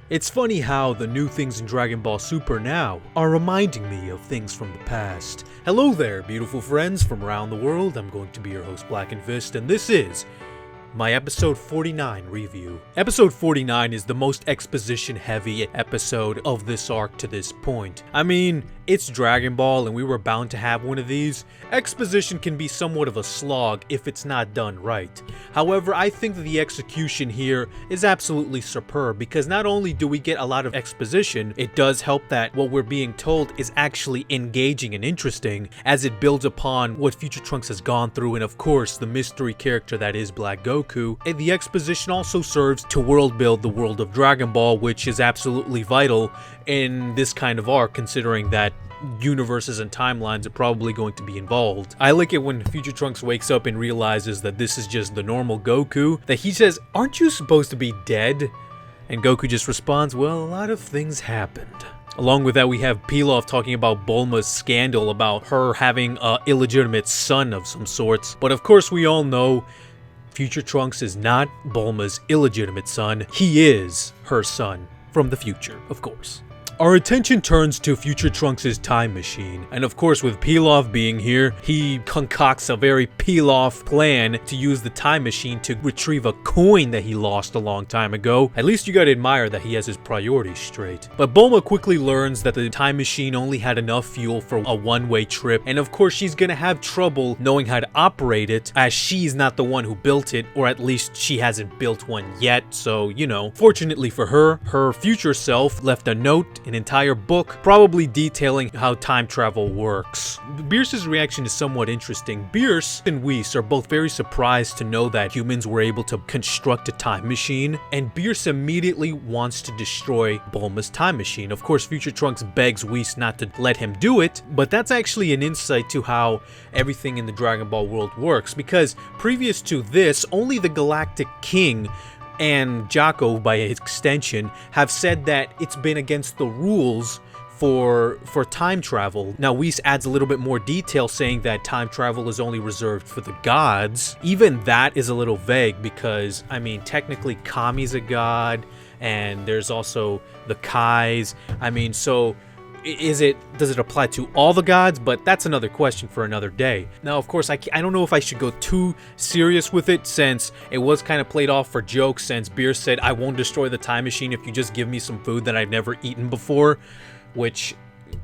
It's funny how the new things in Dragon Ball Super now are reminding me of things from the past. Hello there, beautiful friends from around the world. I'm going to be your host, Blackenfist, and this is my episode 49 review. Episode 49 is the most exposition-heavy episode of this arc to this point. I mean, it's Dragon Ball and we were bound to have one of these. Exposition can be somewhat of a slog if it's not done right. However, I think that the execution here is absolutely superb because not only do we get a lot of exposition, it does help that what we're being told is actually engaging and interesting as it builds upon what Future Trunks has gone through and of course the mystery character that is Black Goku. And the exposition also serves to world build the world of Dragon Ball, which is absolutely vital in this kind of arc considering that universes and timelines are probably going to be involved. I like it when Future Trunks wakes up and realizes that this is just the normal Goku, that he says, "Aren't you supposed to be dead?" And Goku just responds, "Well, a lot of things happened." Along with that, we have Pilaf talking about Bulma's scandal about her having an illegitimate son of some sorts. But of course we all know Future Trunks is not Bulma's illegitimate son. He is her son from the future, of course. Our attention turns to Future Trunks' time machine, and of course with Pilaf being here, he concocts a very Pilaf plan to use the time machine to retrieve a coin that he lost a long time ago. At least you gotta admire that he has his priorities straight. But Bulma quickly learns that the time machine only had enough fuel for a one-way trip, and of course she's gonna have trouble knowing how to operate it as she's not the one who built it, or at least she hasn't built one yet, so you know. Fortunately for her, her future self left a note, an entire book, probably detailing how time travel works. Beerus's reaction is somewhat interesting. Beerus and Whis are both very surprised to know that humans were able to construct a time machine, and Beerus immediately wants to destroy Bulma's time machine. Of course, Future Trunks begs Whis not to let him do it, but that's actually an insight to how everything in the Dragon Ball world works, because previous to this, only the Galactic King and Jaco, by extension, have said that it's been against the rules for time travel. Now Whis adds a little bit more detail saying that time travel is only reserved for the gods. Even that is a little vague because, I mean, technically Kami's a god and there's also the Kais. I mean, so does it apply to all the gods? But that's another question for another day. Now, of course, I don't know if I should go too serious with it since it was kind of played off for jokes since Beerus said, "I won't destroy the time machine if you just give me some food that I've never eaten before," which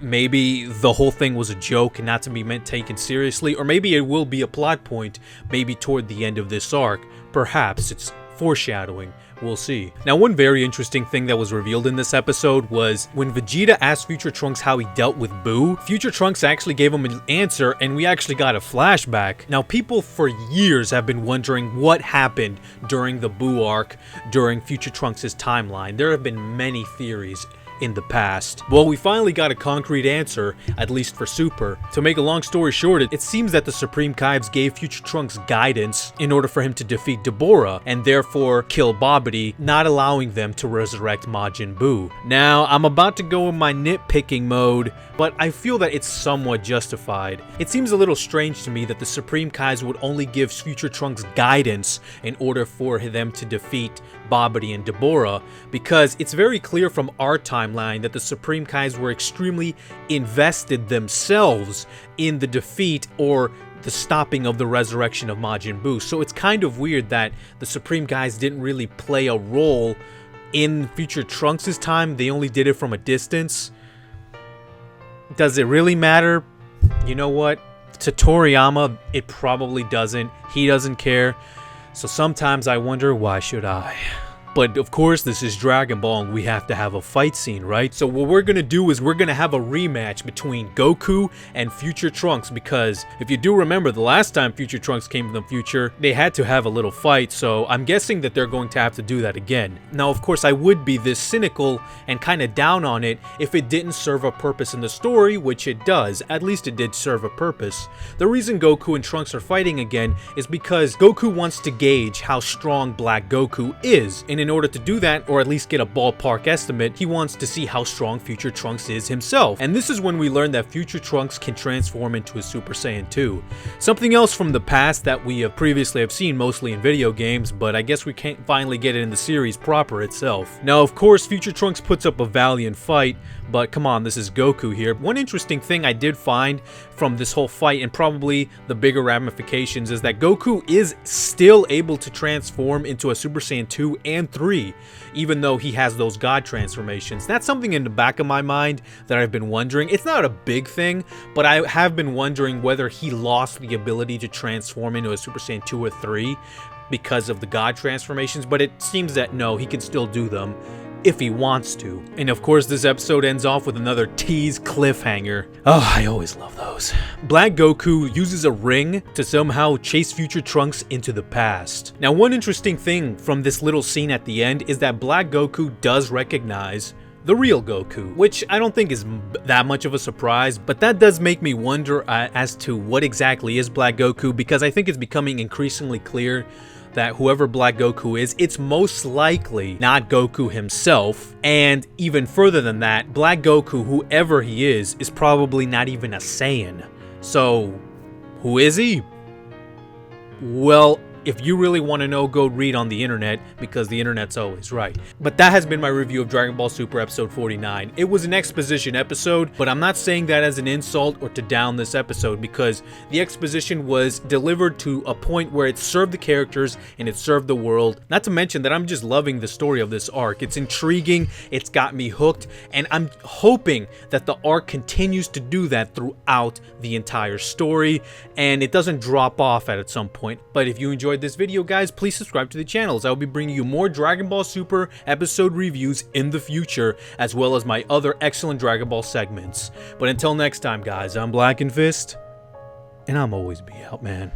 maybe the whole thing was a joke and not to be taken seriously, or maybe it will be a plot point maybe toward the end of this arc. Perhaps it's foreshadowing. We'll see. Now, one very interesting thing that was revealed in this episode was when Vegeta asked Future Trunks how he dealt with Buu, Future Trunks actually gave him an answer and we actually got a flashback. Now, people for years have been wondering what happened during the Buu arc during Future Trunks' timeline. There have been many theories in the past. Well, we finally got a concrete answer, at least for Super. To make a long story short, it seems that the Supreme Kai's gave Future Trunks guidance in order for him to defeat Deborah and therefore kill Babidi, not allowing them to resurrect Majin Buu. Now, I'm about to go in my nitpicking mode, but I feel that it's somewhat justified. It seems a little strange to me that the Supreme Kais would only give Future Trunks guidance in order for them to defeat Babidi and Deborah, because it's very clear from our timeline that the Supreme Kais were extremely invested themselves in the defeat or the stopping of the resurrection of Majin Buu. So it's kind of weird that the Supreme Kais didn't really play a role in Future Trunks' time. They only did it from a distance. Does it really matter? You know what? To Toriyama, it probably doesn't. He doesn't care. So sometimes I wonder, why should I? But of course, this is Dragon Ball and we have to have a fight scene, right? So what we're gonna do is we're gonna have a rematch between Goku and Future Trunks, because if you do remember, the last time Future Trunks came from the future, they had to have a little fight, so I'm guessing that they're going to have to do that again. Now, of course, I would be this cynical and kind of down on it if it didn't serve a purpose in the story, which it does. At least it did serve a purpose. The reason Goku and Trunks are fighting again is because Goku wants to gauge how strong Black Goku is. In in order to do that, or at least get a ballpark estimate, he wants to see how strong Future Trunks is himself. And this is when we learn that Future Trunks can transform into a Super Saiyan 2. Something else from the past that we have previously seen mostly in video games, but I guess we can't finally get it in the series proper itself. Now, of course, Future Trunks puts up a valiant fight, but come on, this is Goku here. One interesting thing I did find from this whole fight, and probably the bigger ramifications, is that Goku is still able to transform into a Super Saiyan 2 and 3, even though he has those God transformations. That's something in the back of my mind that I've been wondering. It's not a big thing, but I have been wondering whether he lost the ability to transform into a Super Saiyan 2 or 3 because of the God transformations, but it seems that no, he can still do them if he wants to. And of course, this episode ends off with another tease cliffhanger. Oh, I always love those. Black Goku uses a ring to somehow chase Future Trunks into the past. Now, one interesting thing from this little scene at the end is that Black Goku does recognize the real Goku, which I don't think is that much of a surprise, but that does make me wonder as to what exactly is Black Goku, because I think it's becoming increasingly clear that whoever Black Goku is, it's most likely not Goku himself, and even further than that, Black Goku, whoever he is probably not even a Saiyan. So, who is he? Well, if you really want to know, go read on the internet, because the internet's always right. But that has been my review of Dragon Ball Super episode 49. It was an exposition episode, but I'm not saying that as an insult or to down this episode, because the exposition was delivered to a point where it served the characters and it served the world. Not to mention that I'm just loving the story of this arc. It's intriguing, it's got me hooked, and I'm hoping that the arc continues to do that throughout the entire story, and it doesn't drop off at some point. But if you enjoyed this video, guys, please subscribe to the channel, as I will be bringing you more Dragon Ball Super episode reviews in the future, as well as my other excellent Dragon Ball segments. But until next time, guys, I'm Blackenfist, and I'm always be out, man.